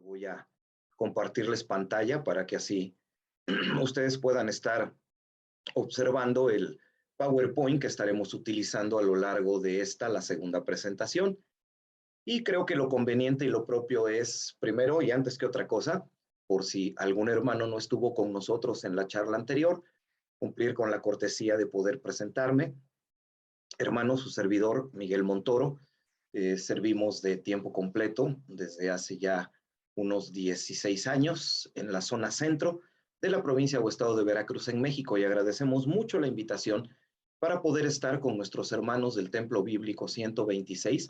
Voy a compartirles pantalla para que así ustedes puedan estar observando el PowerPoint que estaremos utilizando a lo largo de la segunda presentación. Y creo que lo conveniente y lo propio es, primero y antes que otra cosa, por si algún hermano no estuvo con nosotros en la charla anterior, cumplir con la cortesía de poder presentarme. Hermano, su servidor, Miguel Montoro, servimos de tiempo completo desde hace ya unos 16 años en la zona centro de la provincia o estado de Veracruz en México y agradecemos mucho la invitación para poder estar con nuestros hermanos del Templo Bíblico 126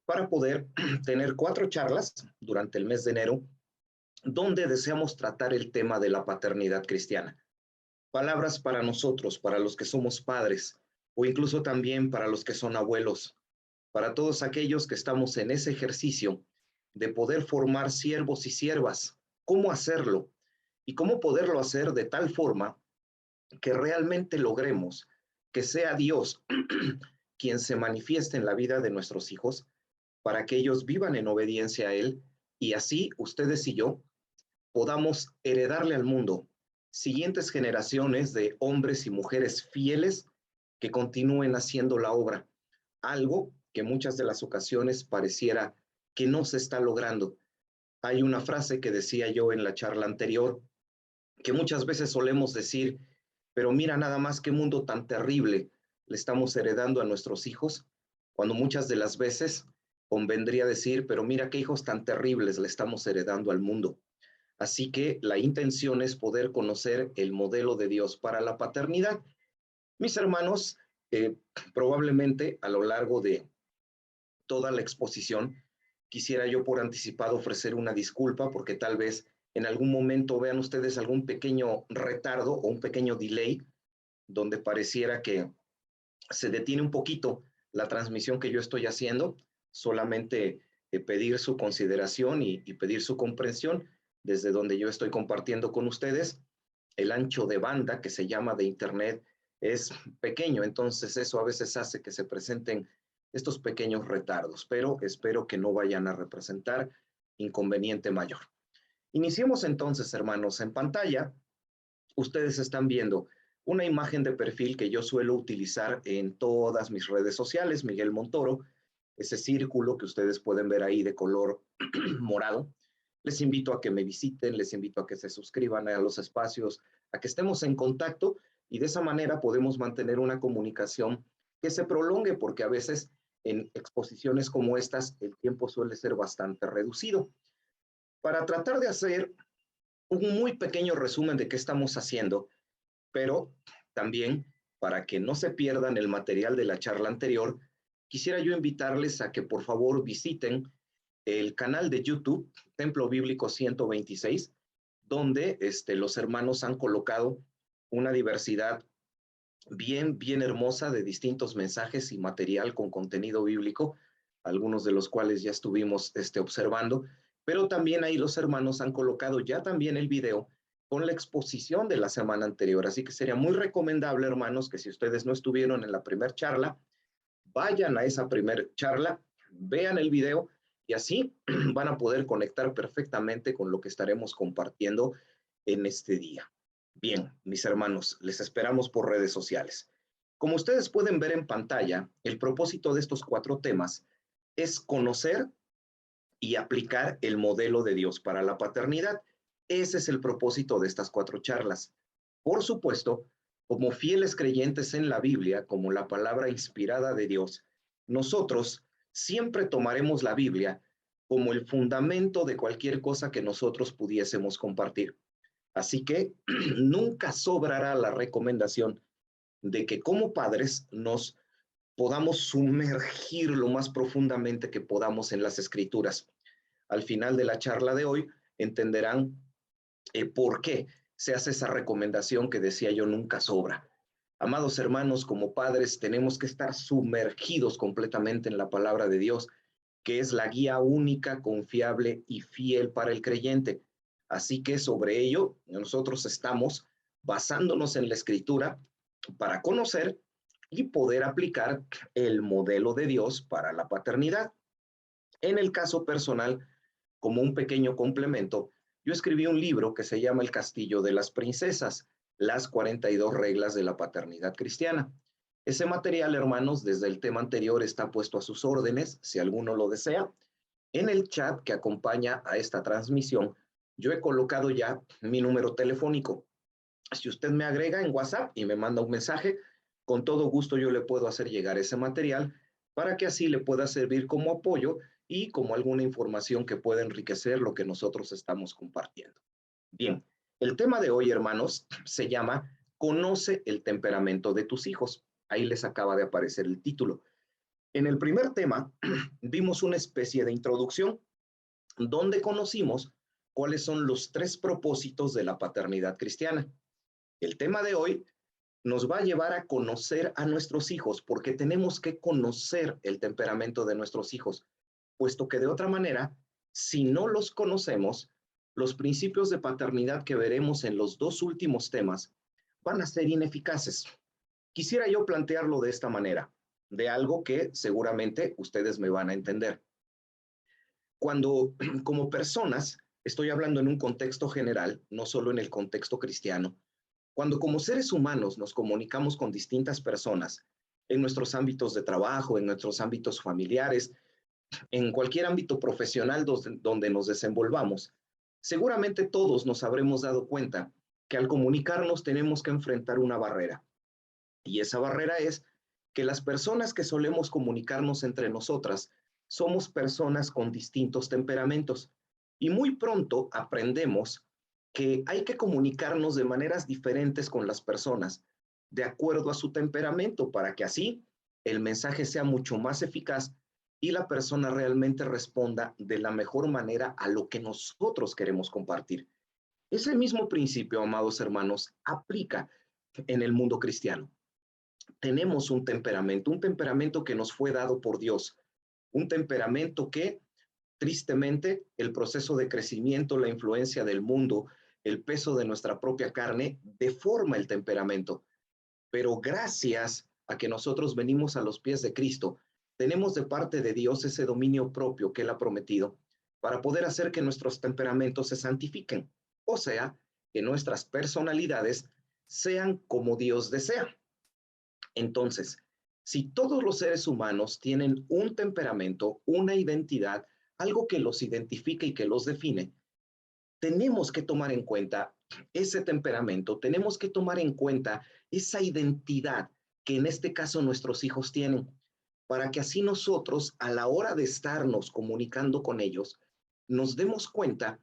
para poder tener 4 charlas durante el mes de enero donde deseamos tratar el tema de la paternidad cristiana. Palabras para nosotros, para los que somos padres o incluso también para los que son abuelos, para todos aquellos que estamos en ese ejercicio de poder formar siervos y siervas, cómo hacerlo y cómo poderlo hacer de tal forma que realmente logremos que sea Dios quien se manifieste en la vida de nuestros hijos para que ellos vivan en obediencia a Él y así ustedes y yo podamos heredarle al mundo siguientes generaciones de hombres y mujeres fieles que continúen haciendo la obra, algo que muchas de las ocasiones pareciera que no se está logrando. Hay una frase que decía yo en la charla anterior, que muchas veces solemos decir, pero mira nada más qué mundo tan terrible le estamos heredando a nuestros hijos, cuando muchas de las veces convendría decir, pero mira qué hijos tan terribles le estamos heredando al mundo. Así que la intención es poder conocer el modelo de Dios para la paternidad. Mis hermanos, probablemente a lo largo de toda la exposición, quisiera yo por anticipado ofrecer una disculpa porque tal vez en algún momento vean ustedes algún pequeño retardo o un pequeño delay donde pareciera que se detiene un poquito la transmisión que yo estoy haciendo, solamente pedir su consideración y pedir su comprensión desde donde yo estoy compartiendo con ustedes. El ancho de banda que se llama de Internet es pequeño, entonces eso a veces hace que se presenten estos pequeños retardos, pero espero que no vayan a representar inconveniente mayor. Iniciemos entonces, hermanos, en pantalla. Ustedes están viendo una imagen de perfil que yo suelo utilizar en todas mis redes sociales, Miguel Montoro, ese círculo que ustedes pueden ver ahí de color morado. Les invito a que me visiten, les invito a que se suscriban a los espacios, a que estemos en contacto y de esa manera podemos mantener una comunicación que se prolongue porque a veces en exposiciones como estas el tiempo suele ser bastante reducido. Para tratar de hacer un muy pequeño resumen de qué estamos haciendo, pero también para que no se pierdan el material de la charla anterior, quisiera yo invitarles a que por favor visiten el canal de YouTube, Templo Bíblico 126, donde los hermanos han colocado una diversidad bien hermosa de distintos mensajes y material con contenido bíblico, algunos de los cuales ya estuvimos observando, pero también ahí los hermanos han colocado ya también el video con la exposición de la semana anterior. Así que sería muy recomendable, hermanos, que si ustedes no estuvieron en la primera charla, vayan a esa primera charla, vean el video y así van a poder conectar perfectamente con lo que estaremos compartiendo en este día. Bien, mis hermanos, les esperamos por redes sociales. Como ustedes pueden ver en pantalla, el propósito de estos 4 temas es conocer y aplicar el modelo de Dios para la paternidad. Ese es el propósito de estas 4 charlas. Por supuesto, como fieles creyentes en la Biblia, como la palabra inspirada de Dios, nosotros siempre tomaremos la Biblia como el fundamento de cualquier cosa que nosotros pudiésemos compartir. Así que nunca sobrará la recomendación de que como padres nos podamos sumergir lo más profundamente que podamos en las escrituras. Al final de la charla de hoy entenderán por qué se hace esa recomendación que decía yo nunca sobra. Amados hermanos, como padres tenemos que estar sumergidos completamente en la palabra de Dios, que es la guía única, confiable y fiel para el creyente. Así que sobre ello nosotros estamos basándonos en la escritura para conocer y poder aplicar el modelo de Dios para la paternidad. En el caso personal, como un pequeño complemento, yo escribí un libro que se llama El Castillo de las Princesas, las 42 reglas de la paternidad cristiana. Ese material, hermanos, desde el tema anterior está puesto a sus órdenes, si alguno lo desea. En el chat que acompaña a esta transmisión, yo he colocado ya mi número telefónico. Si usted me agrega en WhatsApp y me manda un mensaje, con todo gusto yo le puedo hacer llegar ese material para que así le pueda servir como apoyo y como alguna información que pueda enriquecer lo que nosotros estamos compartiendo. Bien, el tema de hoy, hermanos, se llama Conoce el temperamento de tus hijos. Ahí les acaba de aparecer el título. En el primer tema vimos una especie de introducción donde conocimos cuáles son los tres propósitos de la paternidad cristiana. El tema de hoy nos va a llevar a conocer a nuestros hijos, porque tenemos que conocer el temperamento de nuestros hijos, puesto que de otra manera, si no los conocemos, los principios de paternidad que veremos en los dos últimos temas van a ser ineficaces. Quisiera yo plantearlo de esta manera, de algo que seguramente ustedes me van a entender. Cuando como personas, estoy hablando en un contexto general, no solo en el contexto cristiano, cuando como seres humanos nos comunicamos con distintas personas en nuestros ámbitos de trabajo, en nuestros ámbitos familiares, en cualquier ámbito profesional donde nos desenvolvamos, seguramente todos nos habremos dado cuenta que al comunicarnos tenemos que enfrentar una barrera. Y esa barrera es que las personas que solemos comunicarnos entre nosotras somos personas con distintos temperamentos. Y muy pronto aprendemos que hay que comunicarnos de maneras diferentes con las personas, de acuerdo a su temperamento, para que así el mensaje sea mucho más eficaz y la persona realmente responda de la mejor manera a lo que nosotros queremos compartir. Ese mismo principio, amados hermanos, aplica en el mundo cristiano. Tenemos un temperamento que nos fue dado por Dios, un temperamento que, tristemente, el proceso de crecimiento, la influencia del mundo, el peso de nuestra propia carne, deforma el temperamento. Pero gracias a que nosotros venimos a los pies de Cristo, tenemos de parte de Dios ese dominio propio que Él ha prometido para poder hacer que nuestros temperamentos se santifiquen, o sea, que nuestras personalidades sean como Dios desea. Entonces, si todos los seres humanos tienen un temperamento, una identidad, algo que los identifica y que los define, tenemos que tomar en cuenta ese temperamento, tenemos que tomar en cuenta esa identidad que en este caso nuestros hijos tienen, para que así nosotros a la hora de estarnos comunicando con ellos, nos demos cuenta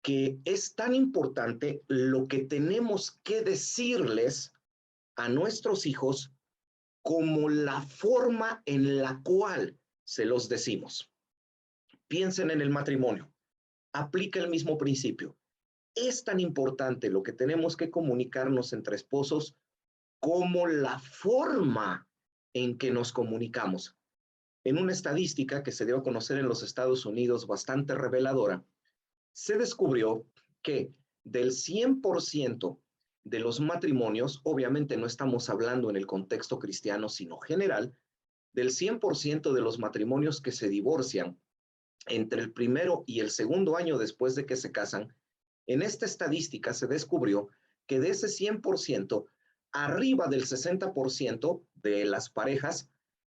que es tan importante lo que tenemos que decirles a nuestros hijos como la forma en la cual se los decimos. Piensen en el matrimonio. Aplica el mismo principio. Es tan importante lo que tenemos que comunicarnos entre esposos como la forma en que nos comunicamos. En una estadística que se dio a conocer en los Estados Unidos bastante reveladora, se descubrió que del 100% de los matrimonios, obviamente no estamos hablando en el contexto cristiano, sino general, del 100% de los matrimonios que se divorcian entre el primero y el segundo año después de que se casan, en esta estadística se descubrió que de ese 100%, arriba del 60% de las parejas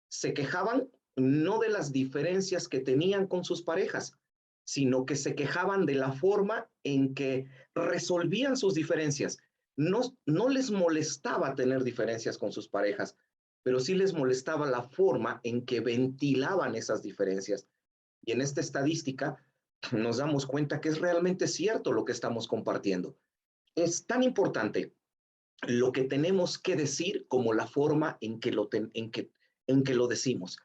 se quejaban no de las diferencias que tenían con sus parejas, sino que se quejaban de la forma en que resolvían sus diferencias. No les molestaba tener diferencias con sus parejas, pero sí les molestaba la forma en que ventilaban esas diferencias. Y en esta estadística nos damos cuenta que es realmente cierto lo que estamos compartiendo. Es tan importante lo que tenemos que decir como la forma en que lo decimos.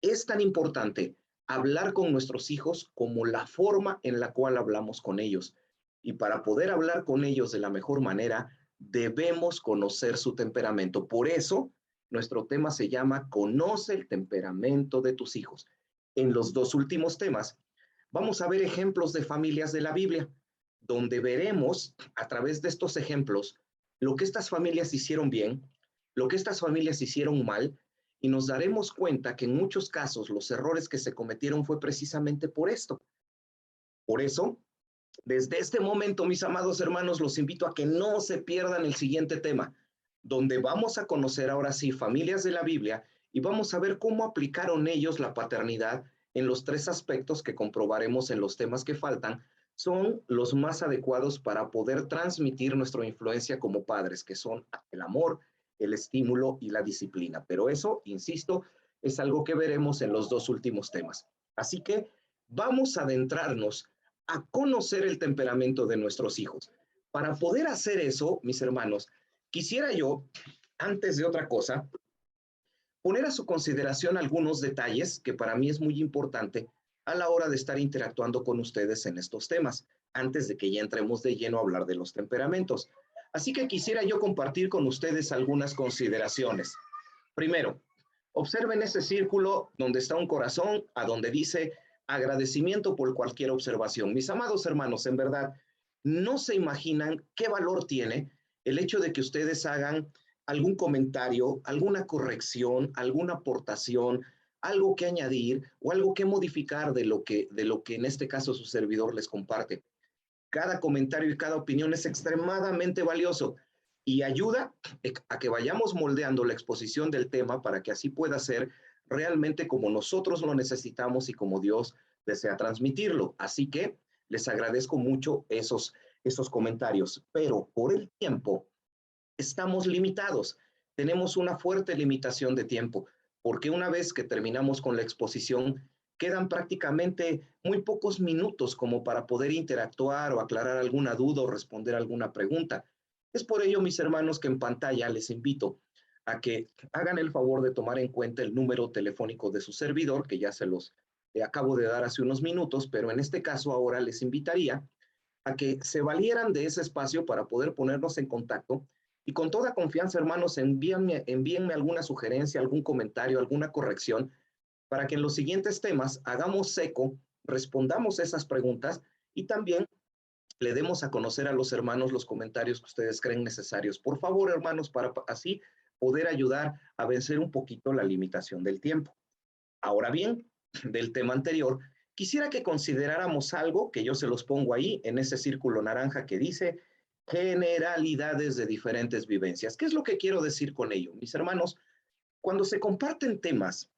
Es tan importante hablar con nuestros hijos como la forma en la cual hablamos con ellos. Y para poder hablar con ellos de la mejor manera, debemos conocer su temperamento. Por eso, nuestro tema se llama Conoce el temperamento de tus hijos. En los dos últimos temas, vamos a ver ejemplos de familias de la Biblia, donde veremos a través de estos ejemplos lo que estas familias hicieron bien, lo que estas familias hicieron mal, y nos daremos cuenta que en muchos casos los errores que se cometieron fue precisamente por esto. Por eso, desde este momento, mis amados hermanos, los invito a que no se pierdan el siguiente tema, donde vamos a conocer ahora sí familias de la Biblia y vamos a ver cómo aplicaron ellos la paternidad en los tres aspectos que comprobaremos en los temas que faltan, son los más adecuados para poder transmitir nuestra influencia como padres, que son el amor, el estímulo y la disciplina. Pero eso, insisto, es algo que veremos en los dos últimos temas. Así que vamos a adentrarnos a conocer el temperamento de nuestros hijos. Para poder hacer eso, mis hermanos, quisiera yo, antes de otra cosa, poner a su consideración algunos detalles que para mí es muy importante a la hora de estar interactuando con ustedes en estos temas, antes de que ya entremos de lleno a hablar de los temperamentos. Así que quisiera yo compartir con ustedes algunas consideraciones. Primero, observen ese círculo donde está un corazón, a donde dice agradecimiento por cualquier observación. Mis amados hermanos, en verdad, no se imaginan qué valor tiene el hecho de que ustedes hagan algún comentario, alguna corrección, alguna aportación, algo que añadir o algo que modificar de lo que en este caso su servidor les comparte. Cada comentario y cada opinión es extremadamente valioso y ayuda a que vayamos moldeando la exposición del tema para que así pueda ser realmente como nosotros lo necesitamos y como Dios desea transmitirlo. Así que les agradezco mucho esos comentarios, pero por el tiempo estamos limitados. Tenemos una fuerte limitación de tiempo, porque una vez que terminamos con la exposición, quedan prácticamente muy pocos minutos como para poder interactuar o aclarar alguna duda o responder alguna pregunta. Es por ello, mis hermanos, que en pantalla les invito a que hagan el favor de tomar en cuenta el número telefónico de su servidor, que ya se los acabo de dar hace unos minutos, pero en este caso ahora les invitaría a que se valieran de ese espacio para poder ponernos en contacto y con toda confianza, hermanos, envíenme alguna sugerencia, algún comentario, alguna corrección, para que en los siguientes temas hagamos eco, respondamos esas preguntas y también le demos a conocer a los hermanos los comentarios que ustedes creen necesarios. Por favor, hermanos, para así poder ayudar a vencer un poquito la limitación del tiempo. Ahora bien, del tema anterior, quisiera que consideráramos algo que yo se los pongo ahí en ese círculo naranja que dice generalidades de diferentes vivencias. ¿Qué es lo que quiero decir con ello? Mis hermanos, cuando se comparten temas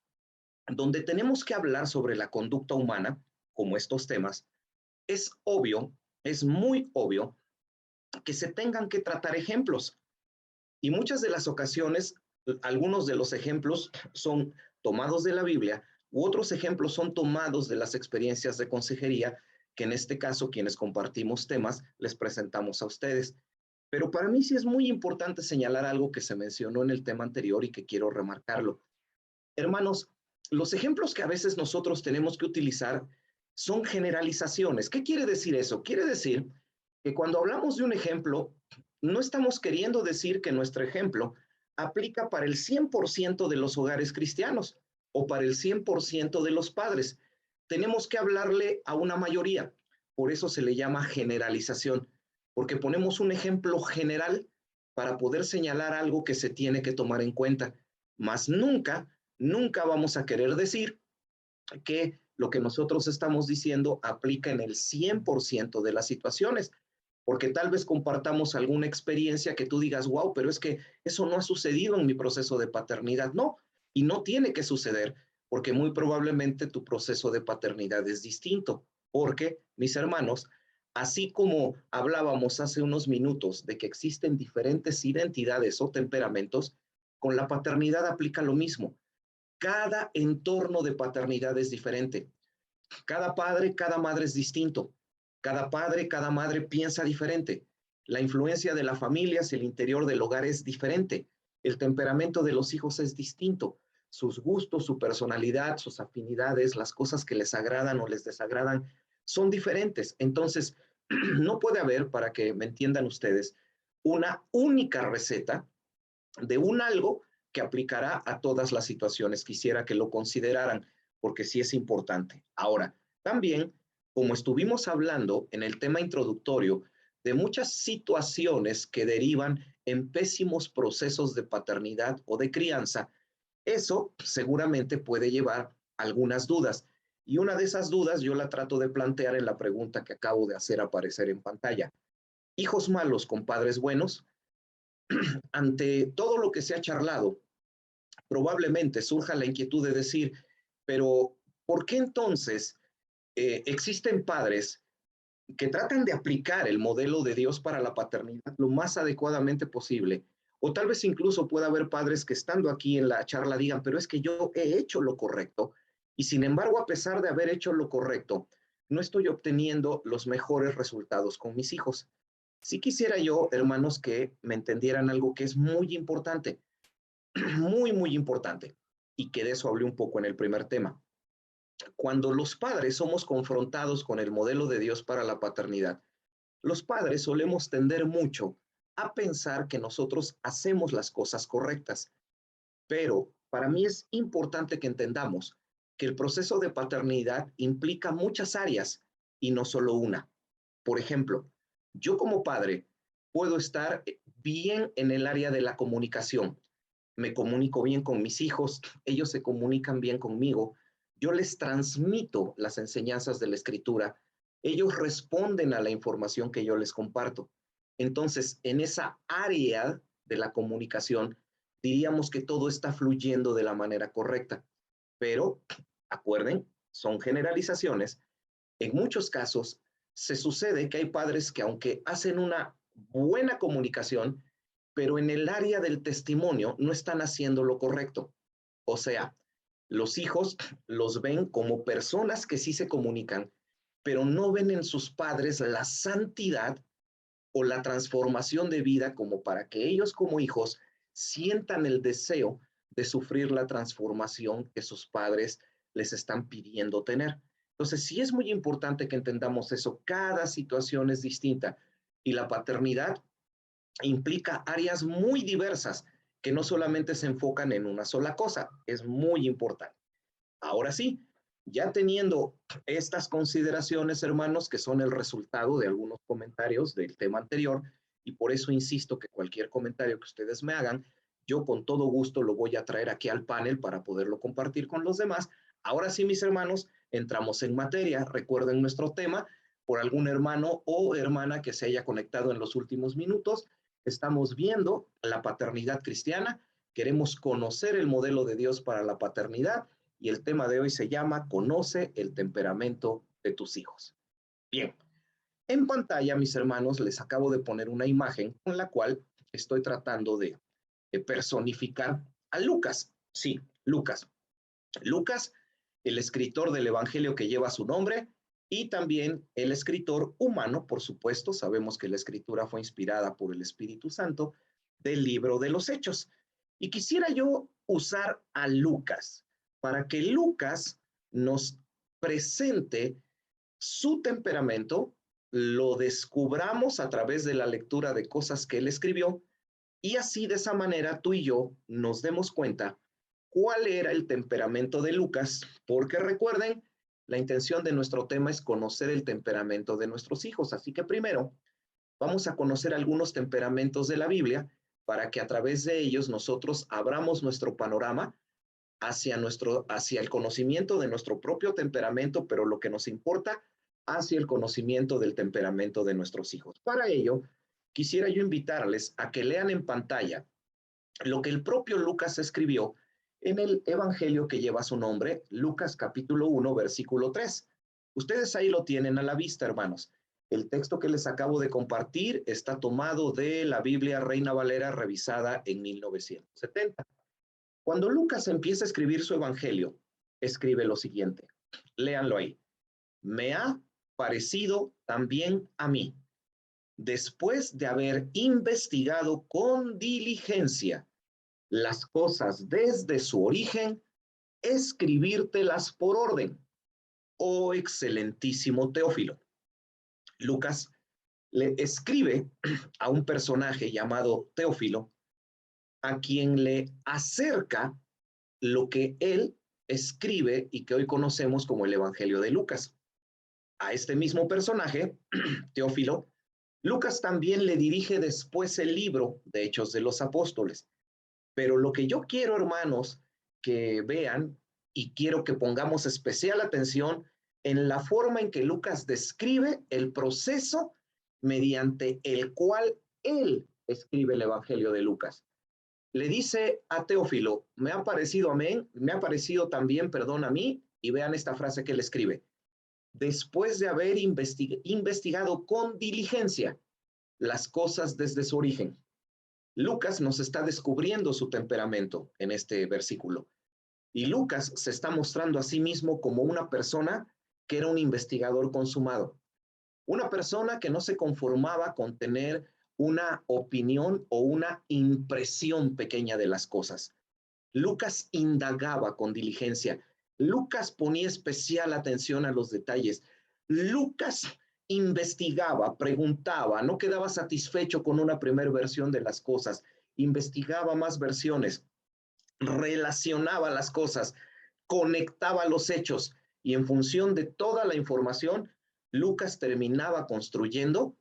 donde tenemos que hablar sobre la conducta humana, como estos temas, es obvio, es muy obvio que se tengan que tratar ejemplos. Y muchas de las ocasiones, algunos de los ejemplos son tomados de la Biblia u otros ejemplos son tomados de las experiencias de consejería que en este caso quienes compartimos temas les presentamos a ustedes. Pero para mí sí es muy importante señalar algo que se mencionó en el tema anterior y que quiero remarcarlo. Hermanos, los ejemplos que a veces nosotros tenemos que utilizar son generalizaciones. ¿Qué quiere decir eso? Quiere decir que cuando hablamos de un ejemplo, no estamos queriendo decir que nuestro ejemplo aplica para el 100% de los hogares cristianos o para el 100% de los padres. Tenemos que hablarle a una mayoría. Por eso se le llama generalización, porque ponemos un ejemplo general para poder señalar algo que se tiene que tomar en cuenta, más nunca vamos a querer decir que lo que nosotros estamos diciendo aplica en el 100% de las situaciones, porque tal vez compartamos alguna experiencia que tú digas, wow, pero es que eso no ha sucedido en mi proceso de paternidad. No, y no tiene que suceder, porque muy probablemente tu proceso de paternidad es distinto, porque, mis hermanos, así como hablábamos hace unos minutos de que existen diferentes identidades o temperamentos, con la paternidad aplica lo mismo. Cada entorno de paternidad es diferente. Cada padre, cada madre es distinto. Cada padre, cada madre piensa diferente. La influencia de la familia hacia el interior del hogar es diferente. El temperamento de los hijos es distinto. Sus gustos, su personalidad, sus afinidades, las cosas que les agradan o les desagradan son diferentes. Entonces, no puede haber, para que me entiendan ustedes, una única receta de un algo que aplicará a todas las situaciones. Quisiera que lo consideraran porque sí es importante. Ahora, también, como estuvimos hablando en el tema introductorio de muchas situaciones que derivan en pésimos procesos de paternidad o de crianza, eso seguramente puede llevar algunas dudas. Y una de esas dudas yo la trato de plantear en la pregunta que acabo de hacer aparecer en pantalla. ¿Hijos malos con padres buenos? Ante todo lo que se ha charlado, probablemente surja la inquietud de decir, pero ¿por qué entonces existen padres que tratan de aplicar el modelo de Dios para la paternidad lo más adecuadamente posible? O tal vez incluso pueda haber padres que estando aquí en la charla digan, pero es que yo he hecho lo correcto y sin embargo, a pesar de haber hecho lo correcto, no estoy obteniendo los mejores resultados con mis hijos. Sí quisiera yo, hermanos, que me entendieran algo que es muy importante, muy, muy importante, y que de eso hablé un poco en el primer tema. Cuando los padres somos confrontados con el modelo de Dios para la paternidad, los padres solemos tender mucho a pensar que nosotros hacemos las cosas correctas, pero para mí es importante que entendamos que el proceso de paternidad implica muchas áreas y no solo una. Por ejemplo, yo como padre puedo estar bien en el área de la comunicación. Me comunico bien con mis hijos, ellos se comunican bien conmigo, yo les transmito las enseñanzas de la escritura, ellos responden a la información que yo les comparto. Entonces, en esa área de la comunicación, diríamos que todo está fluyendo de la manera correcta. Pero, acuerden, son generalizaciones. En muchos casos, se sucede que hay padres que aunque hacen una buena comunicación, pero en el área del testimonio no están haciendo lo correcto. O sea, los hijos los ven como personas que sí se comunican, pero no ven en sus padres la santidad o la transformación de vida como para que ellos como hijos sientan el deseo de sufrir la transformación que sus padres les están pidiendo tener. Entonces, sí es muy importante que entendamos eso. Cada situación es distinta y la paternidad implica áreas muy diversas que no solamente se enfocan en una sola cosa. Es muy importante. Ahora sí, ya teniendo estas consideraciones, hermanos, que son el resultado de algunos comentarios del tema anterior, y por eso insisto que cualquier comentario que ustedes me hagan, yo con todo gusto lo voy a traer aquí al panel para poderlo compartir con los demás. Ahora sí, mis hermanos, entramos en materia. Recuerden nuestro tema, por algún hermano o hermana que se haya conectado en los últimos minutos. Estamos viendo la paternidad cristiana. Queremos conocer el modelo de Dios para la paternidad y el tema de hoy se llama Conoce el temperamento de tus hijos. Bien, en pantalla, mis hermanos, les acabo de poner una imagen con la cual estoy tratando de personificar a Lucas. Sí, Lucas. Lucas, el escritor del Evangelio que lleva su nombre y también el escritor humano, por supuesto, sabemos que la escritura fue inspirada por el Espíritu Santo del libro de los Hechos. Y quisiera yo usar a Lucas para que Lucas nos presente su temperamento, lo descubramos a través de la lectura de cosas que él escribió y así de esa manera tú y yo nos demos cuenta cuál era el temperamento de Lucas, porque recuerden, la intención de nuestro tema es conocer el temperamento de nuestros hijos. Así que primero vamos a conocer algunos temperamentos de la Biblia para que a través de ellos nosotros abramos nuestro panorama hacia el conocimiento de nuestro propio temperamento, pero lo que nos importa, hacia el conocimiento del temperamento de nuestros hijos. Para ello, quisiera yo invitarles a que lean en pantalla lo que el propio Lucas escribió en el Evangelio que lleva su nombre, Lucas capítulo 1, versículo 3. Ustedes ahí lo tienen a la vista, hermanos. El texto que les acabo de compartir está tomado de la Biblia Reina Valera revisada en 1970. Cuando Lucas empieza a escribir su Evangelio, escribe lo siguiente. Léanlo ahí. Me ha parecido también a mí, después de haber investigado con diligencia las cosas desde su origen, escribírtelas por orden, oh excelentísimo Teófilo. Lucas le escribe a un personaje llamado Teófilo, a quien le acerca lo que él escribe y que hoy conocemos como el Evangelio de Lucas. A este mismo personaje, Teófilo, Lucas también le dirige después el libro de Hechos de los Apóstoles. Pero lo que yo quiero, hermanos, que vean y quiero que pongamos especial atención en la forma en que Lucas describe el proceso mediante el cual él escribe el Evangelio de Lucas. Le dice a Teófilo, me ha parecido también, perdón, a mí, y vean esta frase que él escribe. Después de haber investigado con diligencia las cosas desde su origen. Lucas nos está descubriendo su temperamento en este versículo. Y Lucas se está mostrando a sí mismo como una persona que era un investigador consumado. Una persona que no se conformaba con tener una opinión o una impresión pequeña de las cosas. Lucas indagaba con diligencia. Lucas ponía especial atención a los detalles. Lucas investigaba, preguntaba, no quedaba satisfecho con una primera versión de las cosas, investigaba más versiones, relacionaba las cosas, conectaba los hechos y en función de toda la información, Lucas terminaba construyendo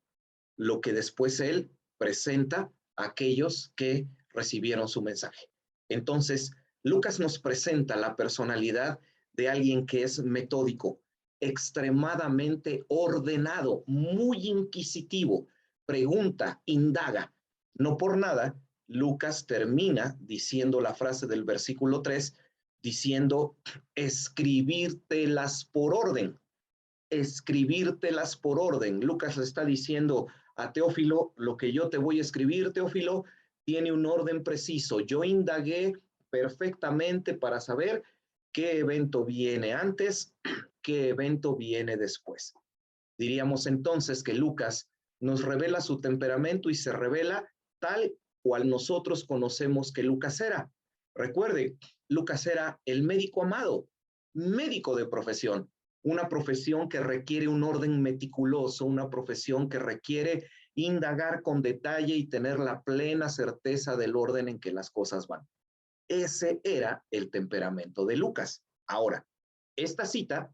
lo que después él presenta a aquellos que recibieron su mensaje. Entonces, Lucas nos presenta la personalidad de alguien que es metódico, extremadamente ordenado, muy inquisitivo, pregunta, indaga. No por nada, Lucas termina diciendo la frase del versículo 3, diciendo, escribírtelas por orden. Escribírtelas por orden. Lucas le está diciendo a Teófilo, lo que yo te voy a escribir, Teófilo, tiene un orden preciso. Yo indagué perfectamente para saber qué evento viene antes, qué evento viene después. Diríamos entonces que Lucas nos revela su temperamento y se revela tal cual nosotros conocemos que Lucas era. Recuerde, Lucas era el médico amado, médico de profesión, una profesión que requiere un orden meticuloso, una profesión que requiere indagar con detalle y tener la plena certeza del orden en que las cosas van. Ese era el temperamento de Lucas. Ahora, esta cita,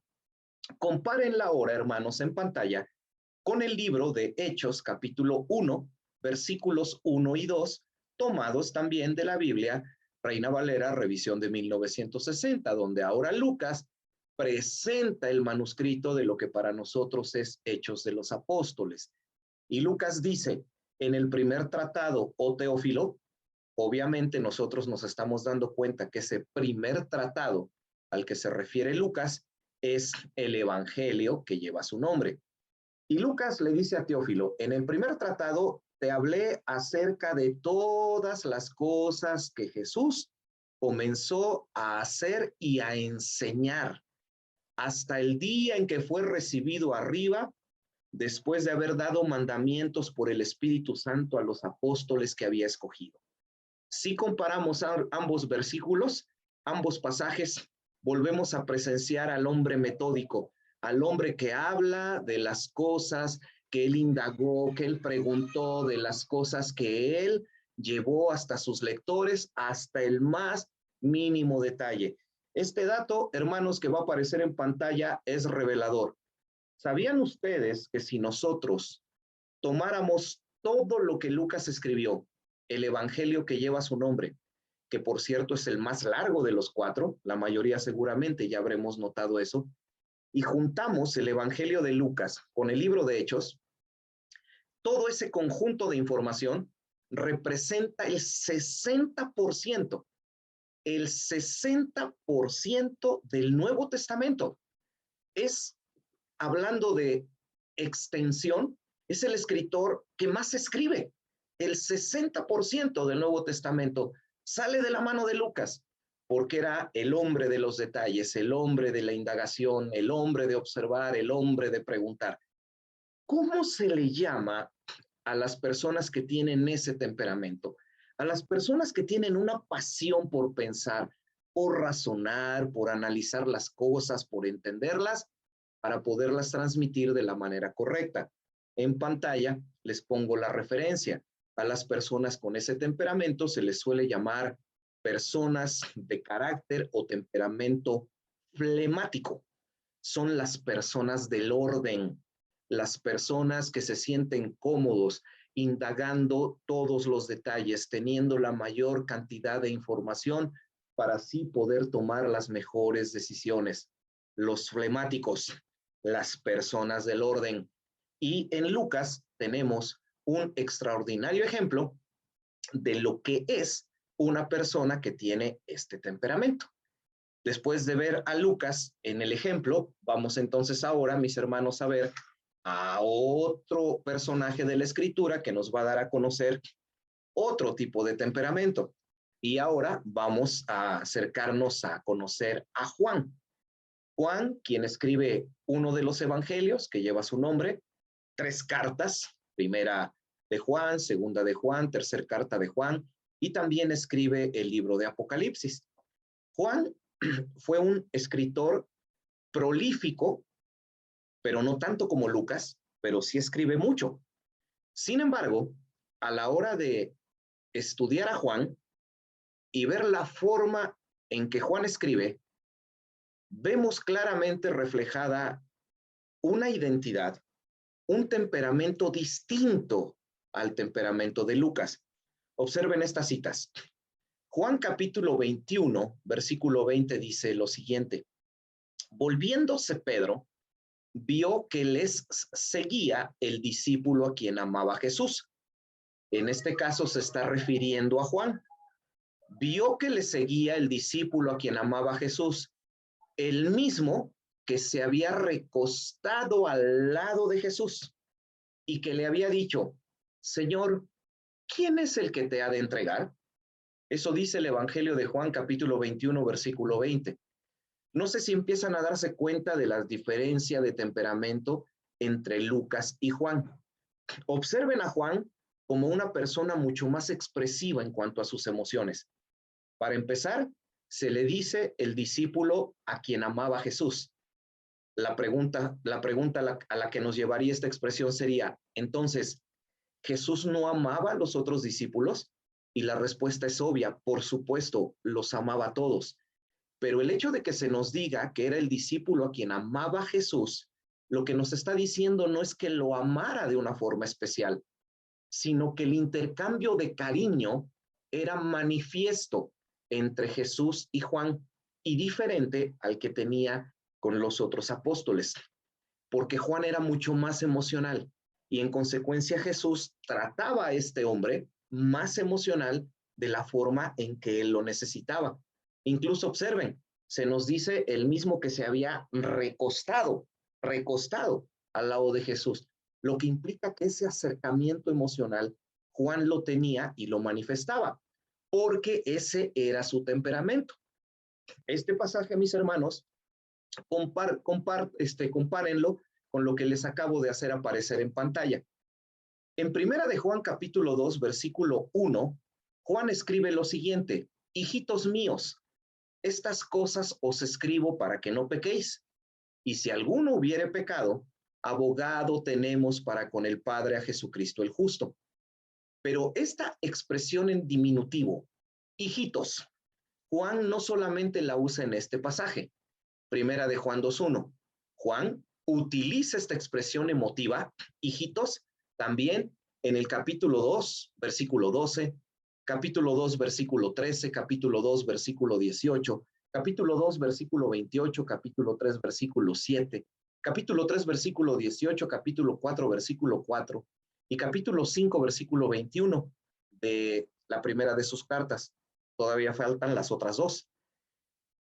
compárenla ahora, hermanos, en pantalla, con el libro de Hechos, capítulo 1, versículos 1 y 2, tomados también de la Biblia, Reina Valera, revisión de 1960, donde ahora Lucas presenta el manuscrito de lo que para nosotros es Hechos de los Apóstoles. Y Lucas dice, en el primer tratado, oh Teófilo, obviamente nosotros nos estamos dando cuenta que ese primer tratado al que se refiere Lucas es el Evangelio que lleva su nombre. Y Lucas le dice a Teófilo, en el primer tratado te hablé acerca de todas las cosas que Jesús comenzó a hacer y a enseñar hasta el día en que fue recibido arriba, después de haber dado mandamientos por el Espíritu Santo a los apóstoles que había escogido. Si comparamos ambos versículos, ambos pasajes, volvemos a presenciar al hombre metódico, al hombre que habla de las cosas que él indagó, que él preguntó, de las cosas que él llevó hasta sus lectores, hasta el más mínimo detalle. Este dato, hermanos, que va a aparecer en pantalla es revelador. ¿Sabían ustedes que si nosotros tomáramos todo lo que Lucas escribió, el evangelio que lleva su nombre, que por cierto es el más largo de los 4, la mayoría seguramente ya habremos notado eso, y juntamos el evangelio de Lucas con el libro de Hechos, todo ese conjunto de información representa el 60% del Nuevo Testamento. Es, hablando de extensión, es el escritor que más escribe. El 60% del Nuevo Testamento sale de la mano de Lucas, porque era el hombre de los detalles, el hombre de la indagación, el hombre de observar, el hombre de preguntar. ¿Cómo se le llama a las personas que tienen ese temperamento? A las personas que tienen una pasión por pensar, por razonar, por analizar las cosas, por entenderlas, para poderlas transmitir de la manera correcta. En pantalla les pongo la referencia. A las personas con ese temperamento se les suele llamar personas de carácter o temperamento flemático. Son las personas del orden, las personas que se sienten cómodos indagando todos los detalles, teniendo la mayor cantidad de información para así poder tomar las mejores decisiones. Los flemáticos, las personas del orden. Y en Lucas tenemos un extraordinario ejemplo de lo que es una persona que tiene este temperamento. Después de ver a Lucas en el ejemplo, vamos entonces ahora, mis hermanos, a ver a otro personaje de la escritura que nos va a dar a conocer otro tipo de temperamento. Y ahora vamos a acercarnos a conocer a Juan. Juan, quien escribe uno de los evangelios que lleva su nombre, 3 cartas, primera de Juan, segunda de Juan, tercera carta de Juan, y también escribe el libro de Apocalipsis. Juan fue un escritor prolífico, pero no tanto como Lucas, pero sí escribe mucho. Sin embargo, a la hora de estudiar a Juan y ver la forma en que Juan escribe, vemos claramente reflejada una identidad, un temperamento distinto al temperamento de Lucas. Observen estas citas. Juan capítulo 21, versículo 20 dice lo siguiente: volviéndose Pedro, vio que les seguía el discípulo a quien amaba Jesús. En este caso se está refiriendo a Juan. Vio que le seguía el discípulo a quien amaba Jesús, el mismo que se había recostado al lado de Jesús y que le había dicho: Señor, ¿quién es el que te ha de entregar? Eso dice el Evangelio de Juan, capítulo 21, versículo 20. No sé si empiezan a darse cuenta de la diferencia de temperamento entre Lucas y Juan. Observen a Juan como una persona mucho más expresiva en cuanto a sus emociones. Para empezar, se le dice el discípulo a quien amaba Jesús. La pregunta a la que nos llevaría esta expresión sería, entonces, ¿Jesús no amaba a los otros discípulos? Y la respuesta es obvia, por supuesto, los amaba a todos. Pero el hecho de que se nos diga que era el discípulo a quien amaba Jesús, lo que nos está diciendo no es que lo amara de una forma especial, sino que el intercambio de cariño era manifiesto entre Jesús y Juan y diferente al que tenía con los otros apóstoles, porque Juan era mucho más emocional y en consecuencia Jesús trataba a este hombre más emocional de la forma en que él lo necesitaba. Incluso observen, se nos dice el mismo que se había recostado al lado de Jesús, lo que implica que ese acercamiento emocional Juan lo tenía y lo manifestaba, porque ese era su temperamento. Este pasaje, mis hermanos, compárenlo con lo que les acabo de hacer aparecer en pantalla. En primera de Juan capítulo 2, versículo 1, Juan escribe lo siguiente: hijitos míos, estas cosas os escribo para que no pequéis. Y si alguno hubiere pecado, abogado tenemos para con el Padre a Jesucristo el justo. Pero esta expresión en diminutivo, hijitos, Juan no solamente la usa en este pasaje, primera de Juan 2:1. Juan utiliza esta expresión emotiva, hijitos, también en el capítulo 2, versículo 12, capítulo 2, versículo 13, capítulo 2, versículo 18, capítulo 2, versículo 28, capítulo 3, versículo 7, capítulo 3, versículo 18, capítulo 4, versículo 4 y capítulo 5, versículo 21 de la primera de sus cartas. Todavía faltan las otras dos.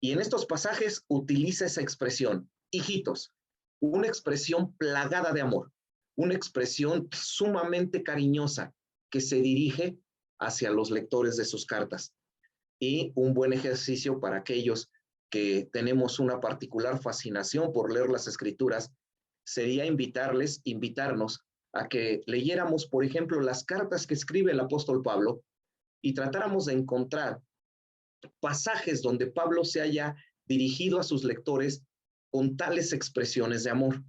Y en estos pasajes utiliza esa expresión, hijitos, una expresión plagada de amor, una expresión sumamente cariñosa que se dirige hacia los lectores de sus cartas. Y un buen ejercicio para aquellos que tenemos una particular fascinación por leer las escrituras sería invitarnos a que leyéramos, por ejemplo, las cartas que escribe el apóstol Pablo y tratáramos de encontrar pasajes donde Pablo se haya dirigido a sus lectores con tales expresiones de amor,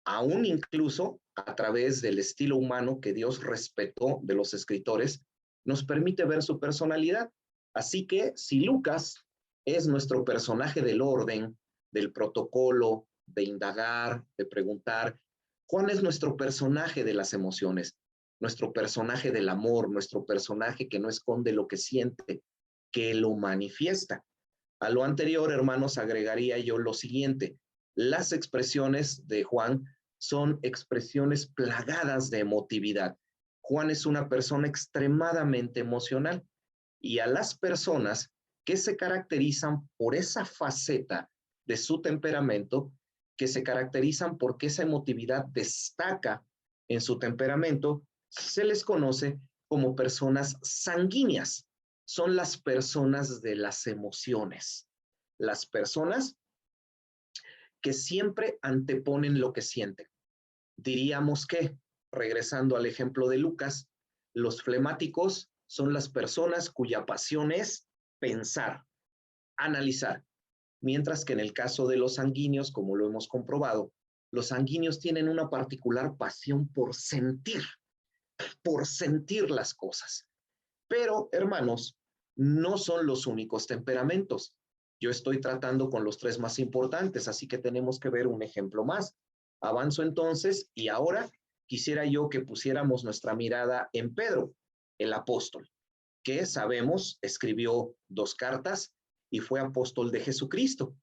aún incluso a través del estilo humano que Dios respetó de los escritores, nos permite ver su personalidad. Así que si Lucas es nuestro personaje del orden, del protocolo, de indagar, de preguntar, Juan es nuestro personaje de las emociones, nuestro personaje del amor, nuestro personaje que no esconde lo que siente, que lo manifiesta. A lo anterior, hermanos, agregaría yo lo siguiente. Las expresiones de Juan son expresiones plagadas de emotividad. Juan es una persona extremadamente emocional y a las personas que se caracterizan por esa faceta de su temperamento, que se caracterizan porque esa emotividad destaca en su temperamento, se les conoce como personas sanguíneas. Son las personas de las emociones, las personas que siempre anteponen lo que sienten. Diríamos que, regresando al ejemplo de Lucas, los flemáticos son las personas cuya pasión es pensar, analizar, mientras que en el caso de los sanguíneos, como lo hemos comprobado, los sanguíneos tienen una particular pasión por sentir las cosas. Pero, hermanos, no son los únicos temperamentos. Yo estoy tratando con los tres más importantes, así que tenemos que ver un ejemplo más. Avanzo entonces y ahora quisiera yo que pusiéramos nuestra mirada en Pedro, el apóstol, que sabemos escribió 2 cartas y fue apóstol de Jesucristo,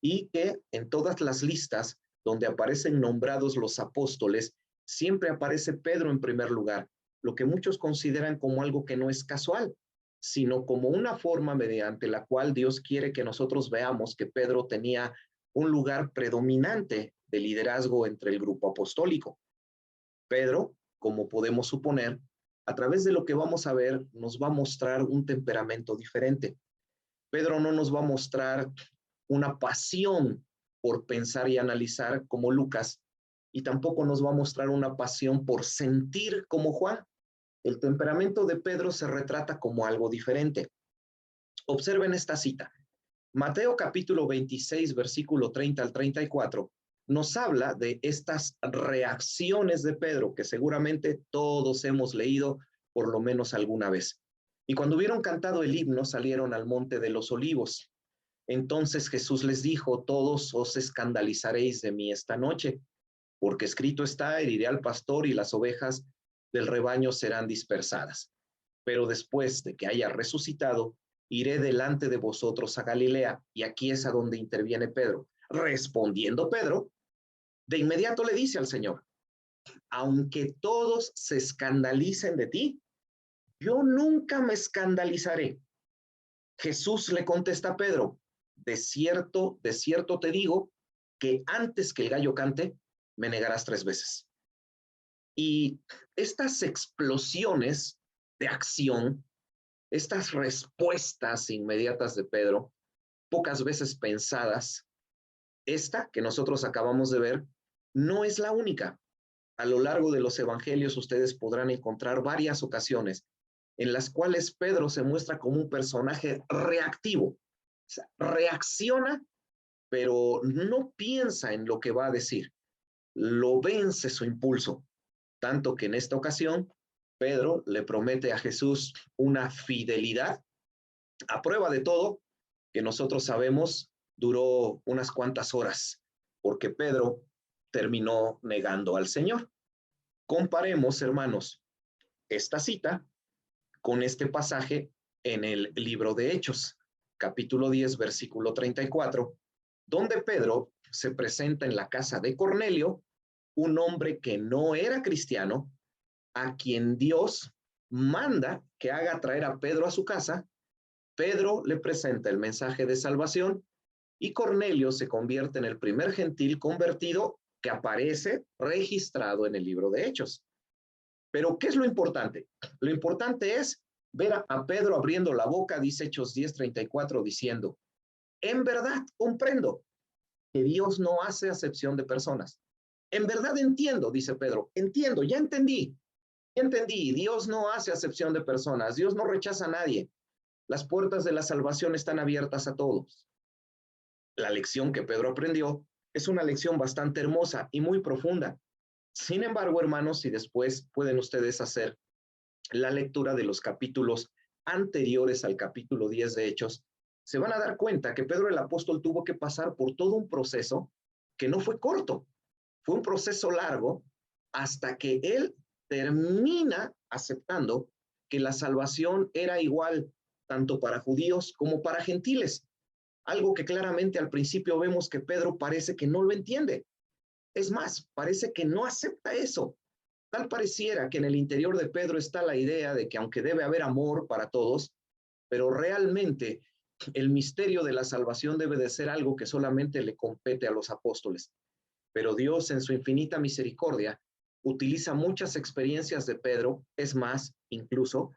y que en todas las listas donde aparecen nombrados los apóstoles, siempre aparece Pedro en primer lugar, lo que muchos consideran como algo que no es casual, sino como una forma mediante la cual Dios quiere que nosotros veamos que Pedro tenía un lugar predominante de liderazgo entre el grupo apostólico. Pedro, como podemos suponer, a través de lo que vamos a ver, nos va a mostrar un temperamento diferente. Pedro no nos va a mostrar una pasión por pensar y analizar como Lucas, y tampoco nos va a mostrar una pasión por sentir como Juan. El temperamento de Pedro se retrata como algo diferente. Observen esta cita. Mateo capítulo 26, versículo 30 al 34, nos habla de estas reacciones de Pedro que seguramente todos hemos leído por lo menos alguna vez. Y cuando hubieron cantado el himno, salieron al monte de los olivos. Entonces Jesús les dijo, todos os escandalizaréis de mí esta noche, porque escrito está, heriré al pastor y las ovejas del rebaño serán dispersadas. Pero después de que haya resucitado, iré delante de vosotros a Galilea. Y aquí es a donde interviene Pedro. Respondiendo Pedro, de inmediato le dice al Señor, aunque todos se escandalicen de ti, yo nunca me escandalizaré. Jesús le contesta a Pedro, de cierto te digo, que antes que el gallo cante, me negarás 3 veces. Y estas explosiones de acción, estas respuestas inmediatas de Pedro, pocas veces pensadas, esta que nosotros acabamos de ver, no es la única. A lo largo de los evangelios ustedes podrán encontrar varias ocasiones en las cuales Pedro se muestra como un personaje reactivo. O sea, reacciona, pero no piensa en lo que va a decir. Lo vence su impulso. Tanto que en esta ocasión, Pedro le promete a Jesús una fidelidad a prueba de todo, que nosotros sabemos duró unas cuantas horas, porque Pedro terminó negando al Señor. Comparemos, hermanos, esta cita con este pasaje en el libro de Hechos, capítulo 10, versículo 34, donde Pedro se presenta en la casa de Cornelio, un hombre que no era cristiano, a quien Dios manda que haga traer a Pedro a su casa. Pedro le presenta el mensaje de salvación y Cornelio se convierte en el primer gentil convertido que aparece registrado en el libro de Hechos. Pero, ¿qué es lo importante? Lo importante es ver a Pedro abriendo la boca, dice Hechos 10:34, diciendo, en verdad comprendo que Dios no hace acepción de personas. En verdad entiendo, dice Pedro, entiendo, ya entendí, Dios no hace acepción de personas, Dios no rechaza a nadie. Las puertas de la salvación están abiertas a todos. La lección que Pedro aprendió es una lección bastante hermosa y muy profunda. Sin embargo, hermanos, si después pueden ustedes hacer la lectura de los capítulos anteriores al capítulo 10 de Hechos, se van a dar cuenta que Pedro el apóstol tuvo que pasar por todo un proceso que no fue corto, fue un proceso largo hasta que él termina aceptando que la salvación era igual tanto para judíos como para gentiles. Algo que claramente al principio vemos que Pedro parece que no lo entiende. Es más, parece que no acepta eso. Tal pareciera que en el interior de Pedro está la idea de que aunque debe haber amor para todos, pero realmente el misterio de la salvación debe de ser algo que solamente le compete a los apóstoles. Pero Dios en su infinita misericordia utiliza muchas experiencias de Pedro, es más, incluso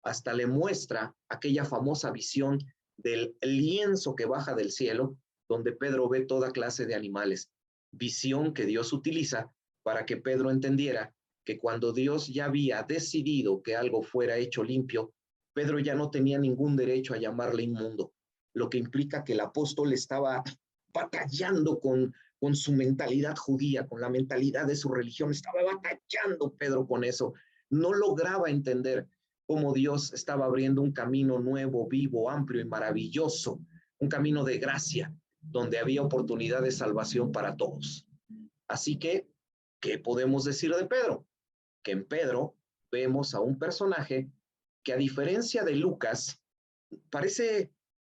hasta le muestra aquella famosa visión del lienzo que baja del cielo, donde Pedro ve toda clase de animales, visión que Dios utiliza para que Pedro entendiera que cuando Dios ya había decidido que algo fuera hecho limpio, Pedro ya no tenía ningún derecho a llamarle inmundo, lo que implica que el apóstol estaba batallando con su mentalidad judía, con la mentalidad de su religión, estaba batallando Pedro con eso, no lograba entender cómo Dios estaba abriendo un camino nuevo, vivo, amplio y maravilloso, un camino de gracia, donde había oportunidad de salvación para todos. Así que, ¿qué podemos decir de Pedro? Que en Pedro vemos a un personaje que, a diferencia de Lucas, parece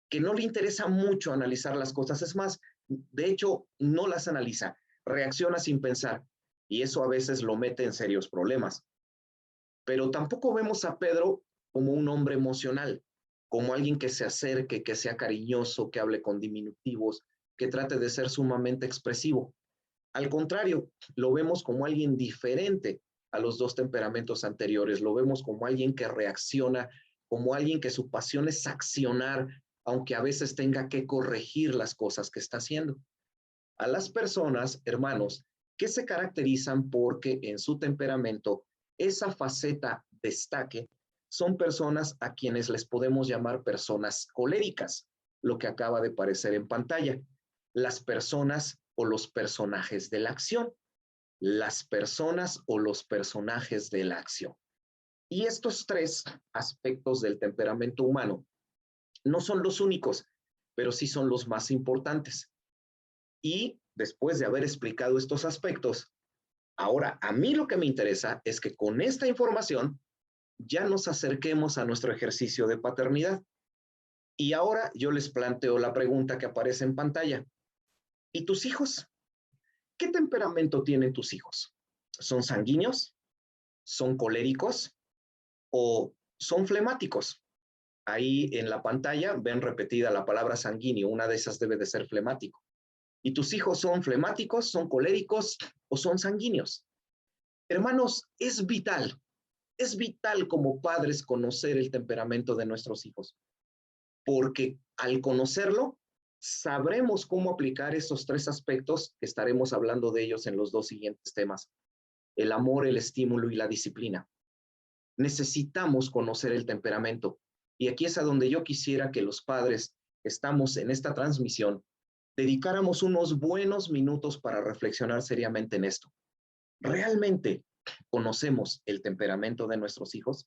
que no le interesa mucho analizar las cosas. Es más, de hecho, no las analiza, reacciona sin pensar, y eso a veces lo mete en serios problemas. Pero tampoco vemos a Pedro como un hombre emocional, como alguien que se acerque, que sea cariñoso, que hable con diminutivos, que trate de ser sumamente expresivo. Al contrario, lo vemos como alguien diferente a los dos temperamentos anteriores, lo vemos como alguien que reacciona, como alguien que su pasión es accionar, aunque a veces tenga que corregir las cosas que está haciendo. A las personas, hermanos, que se caracterizan porque en su temperamento esa faceta destaque, son personas a quienes les podemos llamar personas coléricas, lo que acaba de aparecer en pantalla. Las personas o los personajes de la acción. Las personas o los personajes de la acción. Y estos tres aspectos del temperamento humano no son los únicos, pero sí son los más importantes. Y después de haber explicado estos aspectos, ahora a mí lo que me interesa es que con esta información ya nos acerquemos a nuestro ejercicio de paternidad. Y ahora yo les planteo la pregunta que aparece en pantalla. ¿Y tus hijos? ¿Qué temperamento tienen tus hijos? ¿Son sanguíneos? ¿Son coléricos? ¿O son flemáticos? Ahí en la pantalla ven repetida la palabra sanguíneo, una de esas debe de ser flemático. ¿Y tus hijos son flemáticos, son coléricos o son sanguíneos? Hermanos, es vital como padres conocer el temperamento de nuestros hijos, porque al conocerlo, sabremos cómo aplicar esos tres aspectos que estaremos hablando de ellos en los dos siguientes temas: el amor, el estímulo y la disciplina. Necesitamos conocer el temperamento. Y aquí es a donde yo quisiera que los padres que estamos en esta transmisión dedicáramos unos buenos minutos para reflexionar seriamente en esto. ¿Realmente conocemos el temperamento de nuestros hijos?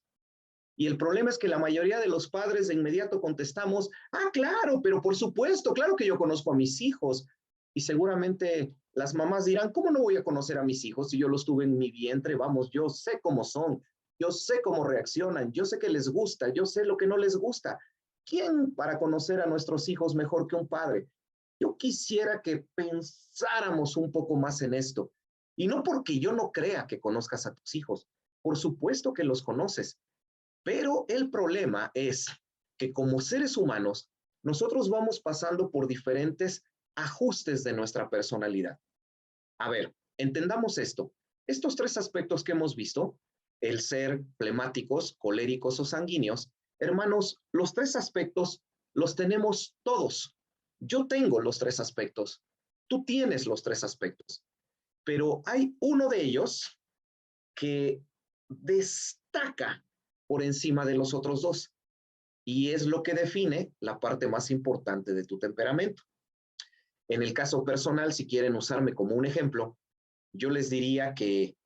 Y el problema es que la mayoría de los padres de inmediato contestamos, claro, pero por supuesto, claro que yo conozco a mis hijos. Y seguramente las mamás dirán, ¿cómo no voy a conocer a mis hijos si yo los tuve en mi vientre? Vamos, yo sé cómo son, yo sé cómo reaccionan, yo sé que les gusta, yo sé lo que no les gusta. ¿Quién para conocer a nuestros hijos mejor que un padre? Yo quisiera que pensáramos un poco más en esto. Y no porque yo no crea que conozcas a tus hijos, por supuesto que los conoces, pero el problema es que como seres humanos, nosotros vamos pasando por diferentes ajustes de nuestra personalidad. A ver, entendamos esto. Estos tres aspectos que hemos visto, el ser flemáticos, coléricos o sanguíneos, hermanos, los tres aspectos los tenemos todos. Yo tengo los tres aspectos, tú tienes los tres aspectos, pero hay uno de ellos que destaca por encima de los otros dos, y es lo que define la parte más importante de tu temperamento. En el caso personal, si quieren usarme como un ejemplo, yo les diría que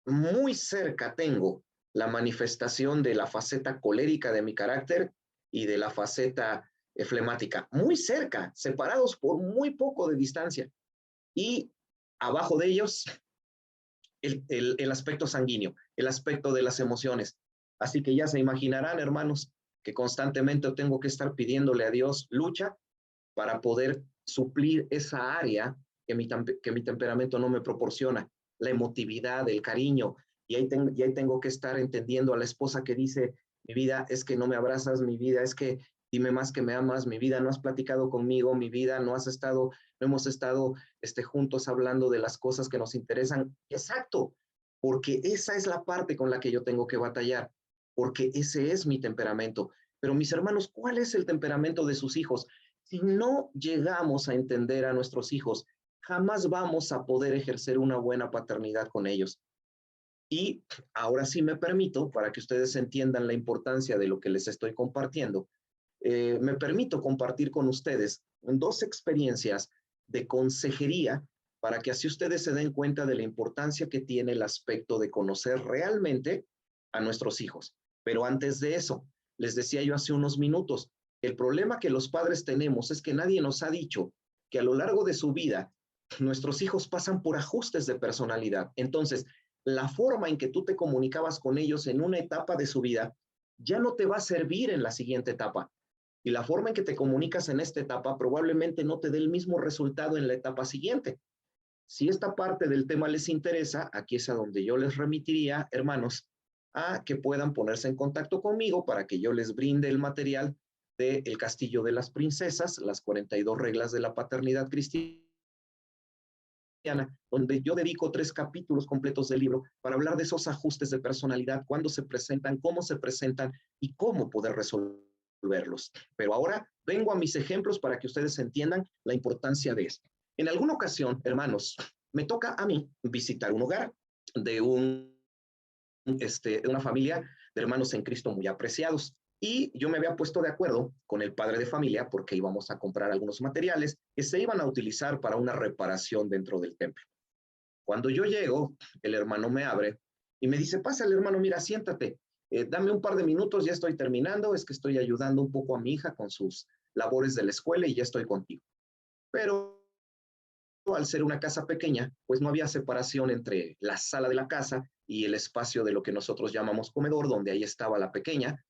muy cerca tengo la manifestación de la faceta colérica de mi carácter y de la faceta flemática, muy cerca, separados por muy poco de distancia. Y abajo de ellos, el aspecto sanguíneo, el aspecto de las emociones. Así que ya se imaginarán, hermanos, que constantemente tengo que estar pidiéndole a Dios lucha para poder suplir esa área que mi temperamento no me proporciona, la emotividad, el cariño, y ahí tengo que estar entendiendo a la esposa que dice, mi vida es que no me abrazas, mi vida es que dime más que me amas, mi vida no has platicado conmigo, mi vida no has estado, no hemos estado juntos hablando de las cosas que nos interesan. Exacto, porque esa es la parte con la que yo tengo que batallar, porque ese es mi temperamento. Pero mis hermanos, ¿cuál es el temperamento de sus hijos? Si no llegamos a entender a nuestros hijos, jamás vamos a poder ejercer una buena paternidad con ellos. Y ahora sí me permito, para que ustedes entiendan la importancia de lo que les estoy compartiendo, me permito compartir con ustedes dos experiencias de consejería para que así ustedes se den cuenta de la importancia que tiene el aspecto de conocer realmente a nuestros hijos. Pero antes de eso, les decía yo hace unos minutos, el problema que los padres tenemos es que nadie nos ha dicho que a lo largo de su vida nuestros hijos pasan por ajustes de personalidad. Entonces, la forma en que tú te comunicabas con ellos en una etapa de su vida ya no te va a servir en la siguiente etapa. Y la forma en que te comunicas en esta etapa probablemente no te dé el mismo resultado en la etapa siguiente. Si esta parte del tema les interesa, aquí es a donde yo les remitiría, hermanos, a que puedan ponerse en contacto conmigo para que yo les brinde el material de El Castillo de las Princesas, las 42 reglas de la paternidad cristiana, donde yo dedico 3 capítulos completos del libro para hablar de esos ajustes de personalidad, cuándo se presentan, cómo se presentan y cómo poder resolverlos. Pero ahora vengo a mis ejemplos para que ustedes entiendan la importancia de esto. En alguna ocasión, hermanos, me toca a mí visitar un hogar de una familia de hermanos en Cristo muy apreciados. Y yo me había puesto de acuerdo con el padre de familia porque íbamos a comprar algunos materiales que se iban a utilizar para una reparación dentro del templo. Cuando yo llego, el hermano me abre y me dice, pasa el hermano, mira, siéntate, dame un par de minutos, ya estoy terminando, es que estoy ayudando un poco a mi hija con sus labores de la escuela y ya estoy contigo. Pero al ser una casa pequeña, pues no había separación entre la sala de la casa y el espacio de lo que nosotros llamamos comedor, donde ahí estaba la pequeña,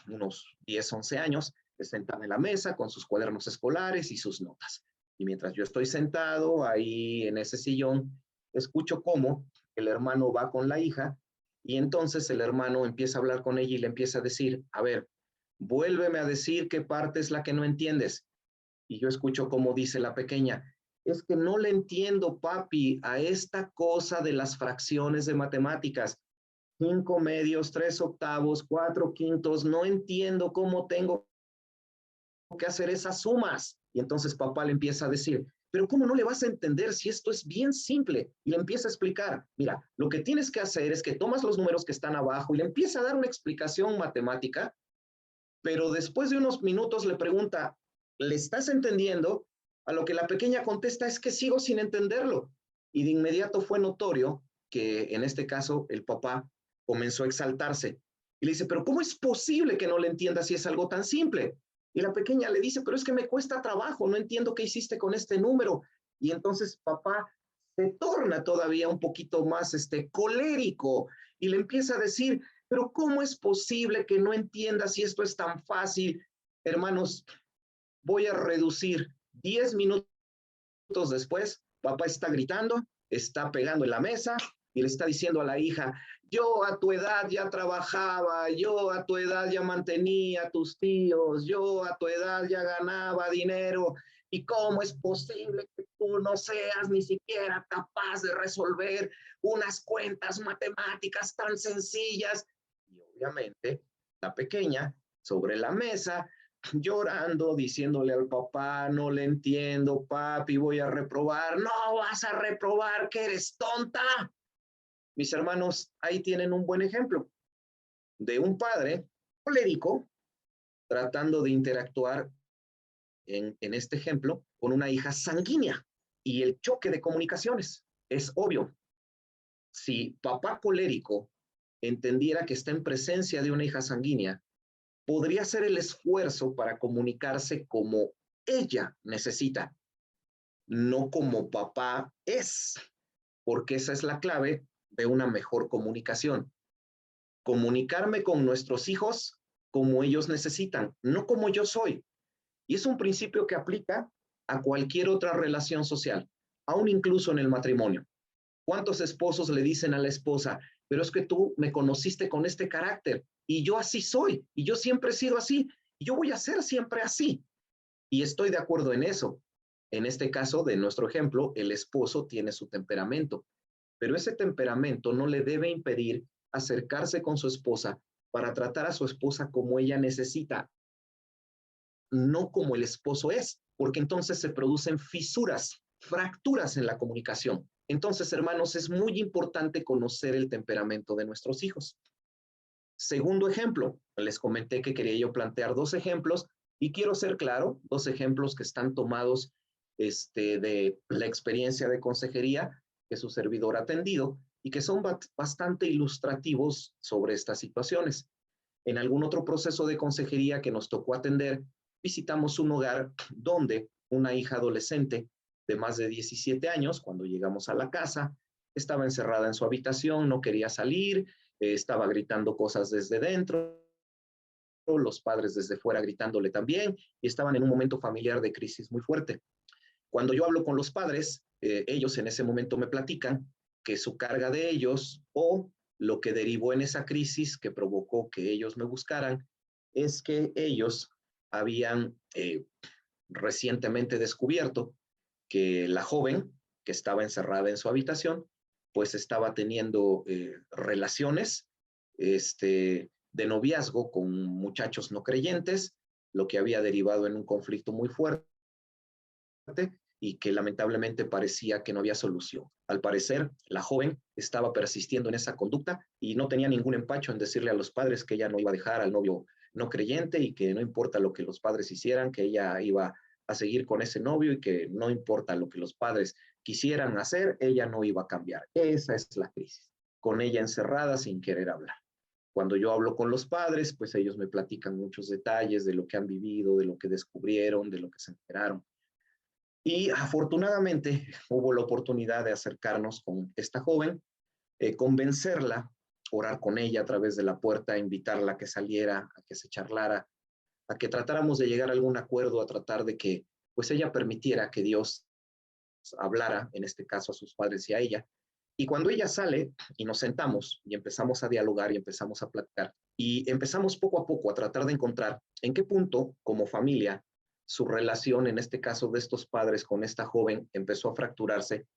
unos 10, 11 años, sentada en la mesa con sus cuadernos escolares y sus notas. Y mientras yo estoy sentado ahí en ese sillón, escucho cómo el hermano va con la hija y entonces el hermano empieza a hablar con ella y le empieza a decir, a ver, vuélveme a decir qué parte es la que no entiendes. Y yo escucho cómo dice la pequeña, es que no le entiendo, papi, a esta cosa de las fracciones de matemáticas. 5 medios, 3 octavos, 4 quintos, no entiendo cómo tengo que hacer esas sumas. Y entonces papá le empieza a decir, pero ¿cómo no le vas a entender si esto es bien simple? Y le empieza a explicar, mira, lo que tienes que hacer es que tomas los números que están abajo y le empieza a dar una explicación matemática, pero después de unos minutos le pregunta, ¿le estás entendiendo? A lo que la pequeña contesta, es que sigo sin entenderlo. Y de inmediato fue notorio que en este caso el papá comenzó a exaltarse. Y le dice, pero ¿cómo es posible que no le entienda si es algo tan simple? Y la pequeña le dice, pero es que me cuesta trabajo, no entiendo qué hiciste con este número. Y entonces papá se torna todavía un poquito más colérico y le empieza a decir, pero ¿cómo es posible que no entiendas si esto es tan fácil? Hermanos, voy a reducir 10 minutos después, papá está gritando, está pegando en la mesa y le está diciendo a la hija, yo a tu edad ya trabajaba, yo a tu edad ya mantenía a tus tíos, yo a tu edad ya ganaba dinero, ¿y cómo es posible que tú no seas ni siquiera capaz de resolver unas cuentas matemáticas tan sencillas? Y obviamente la pequeña sobre la mesa llorando, diciéndole al papá, no le entiendo, papi, voy a reprobar. No vas a reprobar, que eres tonta. Mis hermanos, ahí tienen un buen ejemplo de un padre colérico tratando de interactuar en este ejemplo con una hija sanguínea y el choque de comunicaciones. Es obvio, si papá colérico entendiera que está en presencia de una hija sanguínea, podría hacer el esfuerzo para comunicarse como ella necesita, no como papá es, porque esa es la clave de una mejor comunicación. Comunicarme con nuestros hijos como ellos necesitan, no como yo soy. Y es un principio que aplica a cualquier otra relación social, aún incluso en el matrimonio. ¿Cuántos esposos le dicen a la esposa, pero es que tú me conociste con este carácter y yo así soy, y yo siempre he sido así, y yo voy a ser siempre así? Y estoy de acuerdo en eso. En este caso de nuestro ejemplo, el esposo tiene su temperamento, pero ese temperamento no le debe impedir acercarse con su esposa para tratar a su esposa como ella necesita, no como el esposo es, porque entonces se producen fisuras, fracturas en la comunicación. Entonces, hermanos, es muy importante conocer el temperamento de nuestros hijos. Segundo ejemplo, les comenté que quería yo plantear dos ejemplos y quiero ser claro, dos ejemplos que están tomados de la experiencia de consejería que su servidor ha atendido y que son bastante ilustrativos sobre estas situaciones. En algún otro proceso de consejería que nos tocó atender, visitamos un hogar donde una hija adolescente de más de 17 años, cuando llegamos a la casa, estaba encerrada en su habitación, no quería salir, estaba gritando cosas desde dentro, los padres desde fuera gritándole también, y estaban en un momento familiar de crisis muy fuerte. Cuando yo hablo con los padres, ellos en ese momento me platican que su carga de ellos o lo que derivó en esa crisis que provocó que ellos me buscaran es que ellos habían recientemente descubierto que la joven que estaba encerrada en su habitación, pues estaba teniendo relaciones de noviazgo con muchachos no creyentes, lo que había derivado en un conflicto muy fuerte y que lamentablemente parecía que no había solución. Al parecer, la joven estaba persistiendo en esa conducta y no tenía ningún empacho en decirle a los padres que ella no iba a dejar al novio no creyente y que no importa lo que los padres hicieran, que ella iba a seguir con ese novio y que no importa lo que los padres quisieran hacer, ella no iba a cambiar. Esa es la crisis, con ella encerrada sin querer hablar. Cuando yo hablo con los padres, pues ellos me platican muchos detalles de lo que han vivido, de lo que descubrieron, de lo que se enteraron. Y afortunadamente hubo la oportunidad de acercarnos con esta joven, convencerla, orar con ella a través de la puerta, invitarla a que saliera, a que se charlara, a que tratáramos de llegar a algún acuerdo, a tratar de que pues ella permitiera que Dios hablara, en este caso a sus padres y a ella. Y cuando ella sale y nos sentamos y empezamos a dialogar y empezamos a platicar y empezamos poco a poco a tratar de encontrar en qué punto como familia su relación, en este caso de estos padres con esta joven, empezó a fracturarse.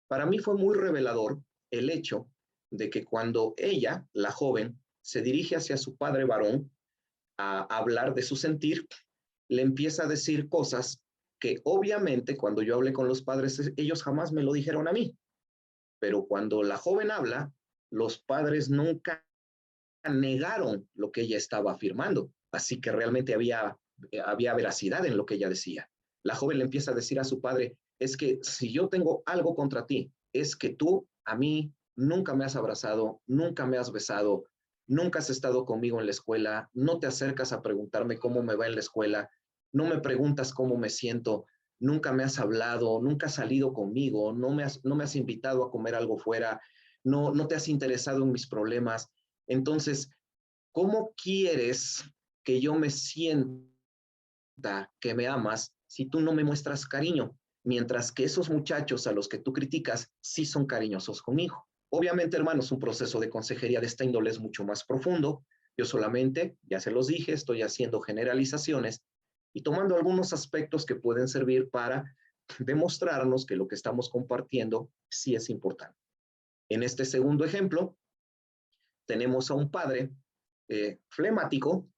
Para mí fue muy revelador el hecho de que cuando ella, la joven, se dirige hacia su padre varón a hablar de su sentir, le empieza a decir cosas que obviamente cuando yo hablé con los padres, ellos jamás me lo dijeron a mí. Pero cuando la joven habla, los padres nunca negaron lo que ella estaba afirmando. Así que realmente había veracidad en lo que ella decía. La joven le empieza a decir a su padre, es que si yo tengo algo contra ti, es que tú a mí nunca me has abrazado, nunca me has besado, nunca has estado conmigo en la escuela, no te acercas a preguntarme cómo me va en la escuela, no me preguntas cómo me siento, nunca me has hablado, nunca has salido conmigo, no me has invitado a comer algo fuera, no te has interesado en mis problemas. Entonces, ¿cómo quieres que yo me sienta que me amas si tú no me muestras cariño? Mientras que esos muchachos a los que tú criticas sí son cariñosos conmigo. Obviamente, hermanos, un proceso de consejería de esta índole es mucho más profundo. Yo solamente, ya se los dije, estoy haciendo generalizaciones y tomando algunos aspectos que pueden servir para demostrarnos que lo que estamos compartiendo sí es importante. En este segundo ejemplo, tenemos a un padre flemático,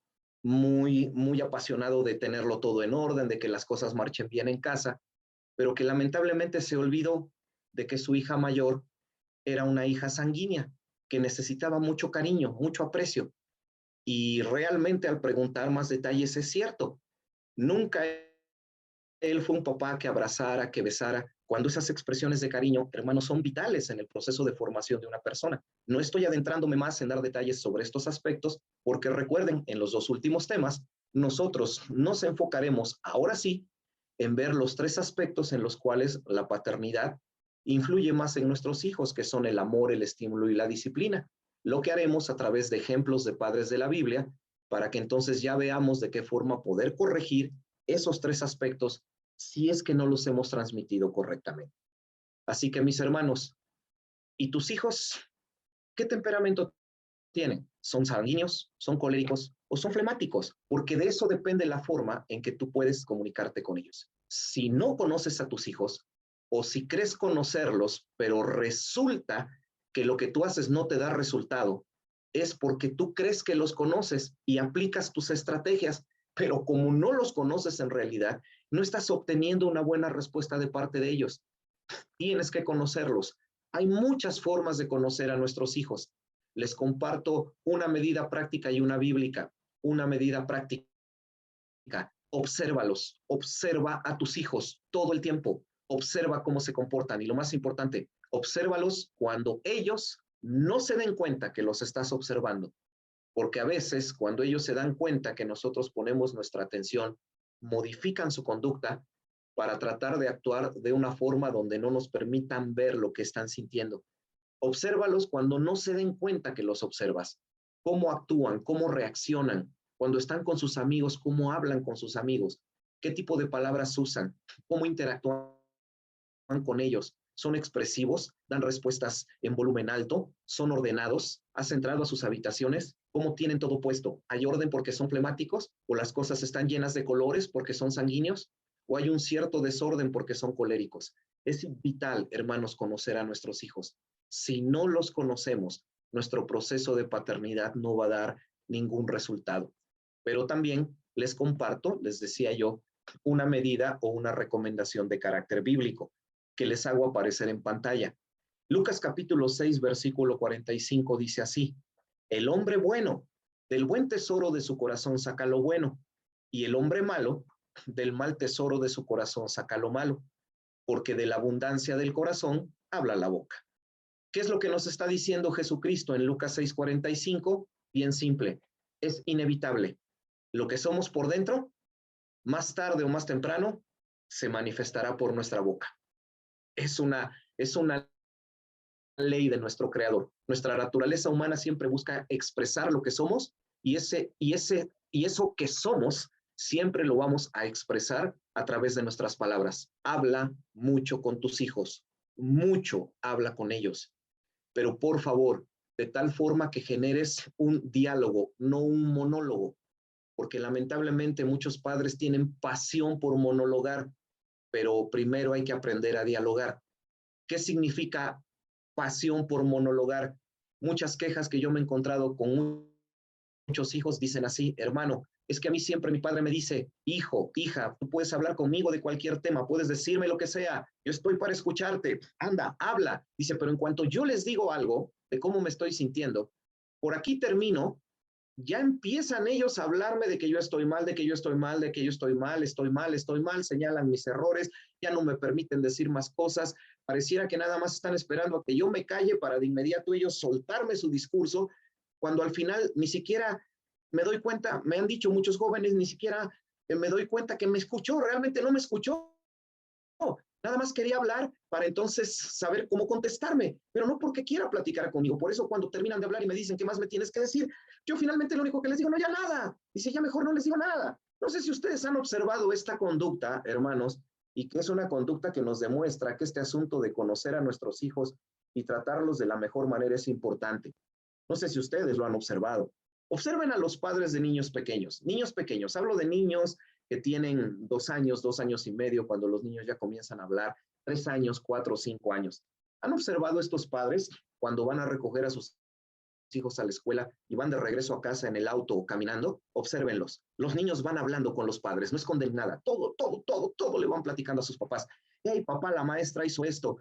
muy apasionado de tenerlo todo en orden, de que las cosas marchen bien en casa, pero que lamentablemente se olvidó de que su hija mayor era una hija sanguínea, que necesitaba mucho cariño, mucho aprecio. Y realmente al preguntar más detalles es cierto, nunca él fue un papá que abrazara, que besara, cuando esas expresiones de cariño, hermanos, son vitales en el proceso de formación de una persona. No estoy adentrándome más en dar detalles sobre estos aspectos, porque recuerden, en los dos últimos temas, nosotros nos enfocaremos, ahora sí, en ver los tres aspectos en los cuales la paternidad influye más en nuestros hijos, que son el amor, el estímulo y la disciplina. Lo que haremos a través de ejemplos de padres de la Biblia para que entonces ya veamos de qué forma poder corregir esos 3 aspectos si es que no los hemos transmitido correctamente. Así que mis hermanos, ¿y tus hijos qué temperamento tienen? ¿Son sanguíneos, son coléricos o son flemáticos? Porque de eso depende la forma en que tú puedes comunicarte con ellos. Si no conoces a tus hijos o si crees conocerlos, pero resulta que lo que tú haces no te da resultado, es porque tú crees que los conoces y aplicas tus estrategias, pero como no los conoces en realidad, no estás obteniendo una buena respuesta de parte de ellos. Tienes que conocerlos. Hay muchas formas de conocer a nuestros hijos. Les comparto una medida práctica y una bíblica. Una medida práctica. Obsérvalos. Observa a tus hijos todo el tiempo. Observa cómo se comportan. Y lo más importante, obsérvalos cuando ellos no se den cuenta que los estás observando. Porque a veces, cuando ellos se dan cuenta que nosotros ponemos nuestra atención, modifican su conducta para tratar de actuar de una forma donde no nos permitan ver lo que están sintiendo. Obsérvalos cuando no se den cuenta que los observas, cómo actúan, cómo reaccionan, cuando están con sus amigos, cómo hablan con sus amigos, qué tipo de palabras usan, cómo interactúan con ellos. ¿Son expresivos? ¿Dan respuestas en volumen alto? ¿Son ordenados? ¿Has entrado a sus habitaciones? ¿Cómo tienen todo puesto? ¿Hay orden porque son flemáticos? ¿O las cosas están llenas de colores porque son sanguíneos? ¿O hay un cierto desorden porque son coléricos? Es vital, hermanos, conocer a nuestros hijos. Si no los conocemos, nuestro proceso de paternidad no va a dar ningún resultado. Pero también les comparto, les decía yo, una medida o una recomendación de carácter bíblico que les hago aparecer en pantalla. Lucas capítulo 6, versículo 45 dice así: el hombre bueno, del buen tesoro de su corazón saca lo bueno, y el hombre malo, del mal tesoro de su corazón saca lo malo, porque de la abundancia del corazón habla la boca. ¿Qué es lo que nos está diciendo Jesucristo en Lucas 6:45? Bien simple, es inevitable. Lo que somos por dentro, más tarde o más temprano, se manifestará por nuestra boca. Es una ley de nuestro creador. Nuestra naturaleza humana siempre busca expresar lo que somos y eso que somos siempre lo vamos a expresar a través de nuestras palabras. Habla mucho con tus hijos, mucho habla con ellos, pero por favor, de tal forma que generes un diálogo, no un monólogo, porque lamentablemente muchos padres tienen pasión por monologar, pero primero hay que aprender a dialogar. ¿Qué significa pasión por monologar? Muchas quejas que yo me he encontrado con muchos hijos dicen así: hermano, es que a mí siempre mi padre me dice, hijo, hija, tú puedes hablar conmigo de cualquier tema, puedes decirme lo que sea, yo estoy para escucharte, anda, habla. Dice, pero en cuanto yo les digo algo de cómo me estoy sintiendo, por aquí termino, ya empiezan ellos a hablarme de que yo estoy mal, de que yo estoy mal, de que yo estoy mal, estoy mal, señalan mis errores, ya no me permiten decir más cosas, pareciera que nada más están esperando a que yo me calle para de inmediato ellos soltarme su discurso, cuando al final ni siquiera me doy cuenta, me han dicho muchos jóvenes, ni siquiera me doy cuenta que me escuchó, realmente no me escuchó. Nada más quería hablar para entonces saber cómo contestarme, pero no porque quiera platicar conmigo. Por eso cuando terminan de hablar y me dicen, ¿qué más me tienes que decir? Yo finalmente lo único que les digo, no, ya nada. Dice, ya mejor no les digo nada. No sé si ustedes han observado esta conducta, hermanos, y que es una conducta que nos demuestra que este asunto de conocer a nuestros hijos y tratarlos de la mejor manera es importante. No sé si ustedes lo han observado. Observen a los padres de niños pequeños. Niños pequeños, hablo de niños que tienen 2 años, 2 años y medio, cuando los niños ya comienzan a hablar, 3 años, 4 o 5 años. ¿Han observado estos padres cuando van a recoger a sus hijos a la escuela y van de regreso a casa en el auto o caminando? Obsérvenlos. Los niños van hablando con los padres, no esconden nada. Todo le van platicando a sus papás. Hey, papá, la maestra hizo esto.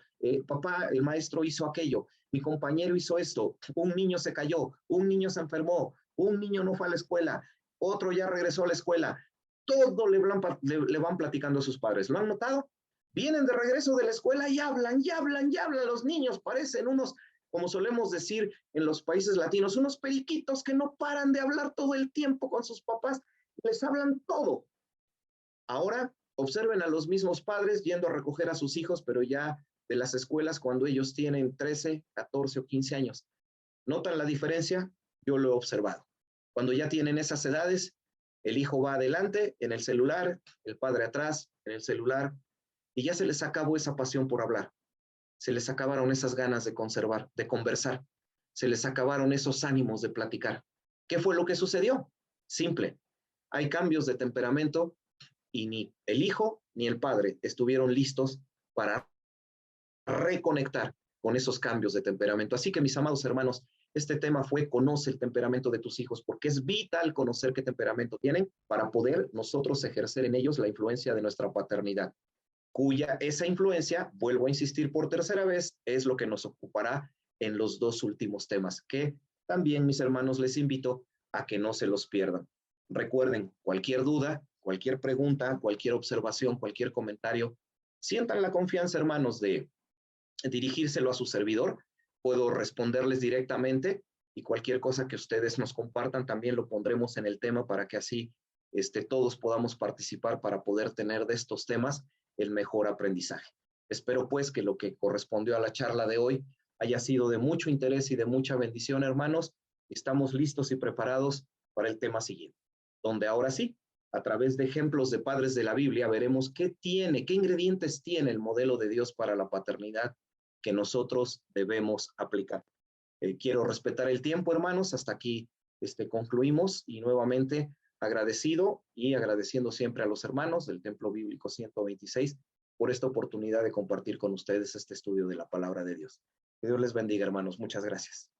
Papá, el maestro hizo aquello. Mi compañero hizo esto. Un niño se cayó. Un niño se enfermó. Un niño no fue a la escuela. Otro ya regresó a la escuela. Todo le van platicando a sus padres. ¿Lo han notado? Vienen de regreso de la escuela y hablan. Los niños parecen unos, como solemos decir en los países latinos, unos periquitos que no paran de hablar todo el tiempo con sus papás. Les hablan todo. Ahora observen a los mismos padres yendo a recoger a sus hijos, pero ya de las escuelas cuando ellos tienen 13, 14 o 15 años. ¿Notan la diferencia? Yo lo he observado. Cuando ya tienen esas edades, el hijo va adelante en el celular, el padre atrás en el celular, y ya se les acabó esa pasión por hablar, se les acabaron esas ganas de conservar, de conversar, se les acabaron esos ánimos de platicar. ¿Qué fue lo que sucedió? Simple, hay cambios de temperamento y ni el hijo ni el padre estuvieron listos para reconectar con esos cambios de temperamento. Así que, mis amados hermanos, este tema fue conoce el temperamento de tus hijos, porque es vital conocer qué temperamento tienen para poder nosotros ejercer en ellos la influencia de nuestra paternidad, cuya esa influencia, vuelvo a insistir por tercera vez, es lo que nos ocupará en los dos últimos temas, que también, mis hermanos, les invito a que no se los pierdan. Recuerden, cualquier duda, cualquier pregunta, cualquier observación, cualquier comentario, sientan la confianza, hermanos, de dirigírselo a su servidor. Puedo responderles directamente y cualquier cosa que ustedes nos compartan también lo pondremos en el tema para que así todos podamos participar para poder tener de estos temas el mejor aprendizaje. Espero pues que lo que correspondió a la charla de hoy haya sido de mucho interés y de mucha bendición, hermanos. Estamos listos y preparados para el tema siguiente, donde ahora sí, a través de ejemplos de padres de la Biblia, veremos qué ingredientes tiene el modelo de Dios para la paternidad que nosotros debemos aplicar. Quiero respetar el tiempo, hermanos. Hasta aquí concluimos y nuevamente agradecido y agradeciendo siempre a los hermanos del Templo Bíblico 126 por esta oportunidad de compartir con ustedes este estudio de la palabra de Dios. Que Dios les bendiga, hermanos. Muchas gracias.